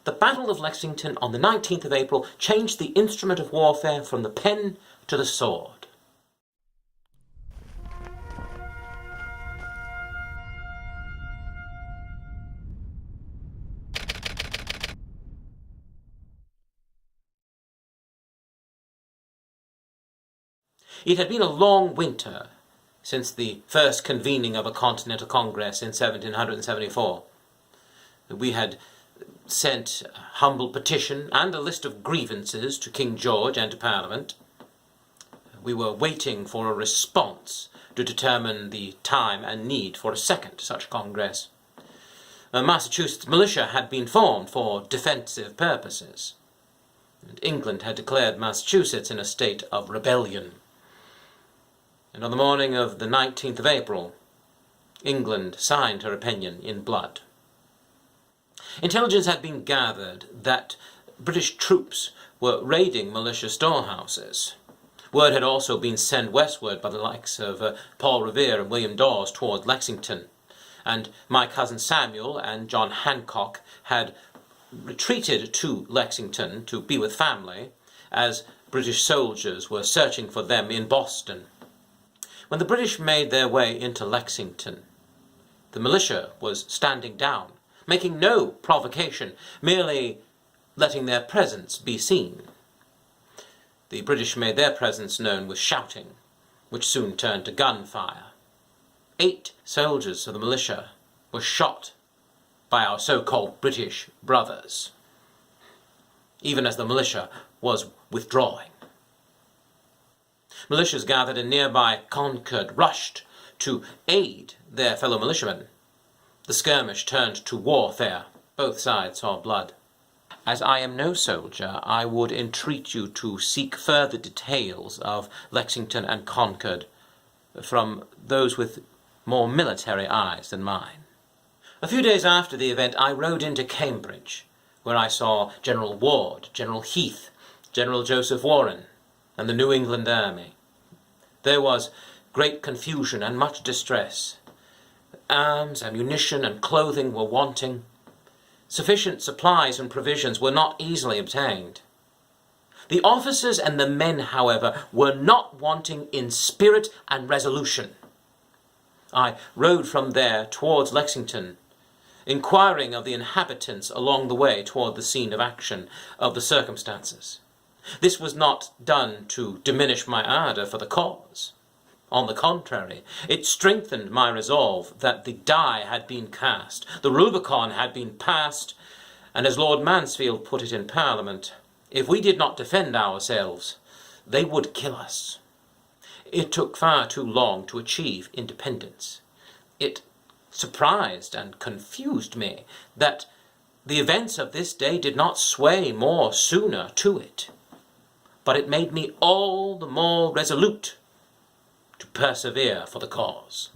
the Battle of Lexington on the 19th of April changed the instrument of warfare from the pen to the sword. It had been a long winter since the first convening of a Continental Congress in 1774. We had sent a humble petition and a list of grievances to King George and to Parliament. We were waiting for a response to determine the time and need for a second such Congress. Massachusetts militia had been formed for defensive purposes, and England had declared Massachusetts in a state of rebellion. And on the morning of the 19th of April, England signed her opinion in blood. Intelligence had been gathered that British troops were raiding militia storehouses. Word had also been sent westward by the likes of Paul Revere and William Dawes toward Lexington, and my cousin Samuel and John Hancock had retreated to Lexington to be with family, as British soldiers were searching for them in Boston. When the British made their way into Lexington, the militia was standing down, making no provocation, merely letting their presence be seen. The British made their presence known with shouting, which soon turned to gunfire. 8 soldiers of the militia were shot by our so-called British brothers, even as the militia was withdrawing. Militias gathered in nearby Concord rushed to aid their fellow militiamen. The skirmish turned to warfare. Both sides saw blood. As I am no soldier, I would entreat you to seek further details of Lexington and Concord from those with more military eyes than mine. A few days after the event, I rode into Cambridge, where I saw General Ward, General Heath, General Joseph Warren, and the New England Army. There was great confusion and much distress. Arms, ammunition, and clothing were wanting. Sufficient supplies and provisions were not easily obtained. The officers and the men, however, were not wanting in spirit and resolution. I rode from there towards Lexington, inquiring of the inhabitants along the way toward the scene of action, of the circumstances. This was not done to diminish my ardour for the cause. On the contrary, it strengthened my resolve that the die had been cast, the Rubicon had been passed, and as Lord Mansfield put it in Parliament, if we did not defend ourselves, they would kill us. It took far too long to achieve independence. It surprised and confused me that the events of this day did not sway more sooner to it. But it made me all the more resolute to persevere for the cause.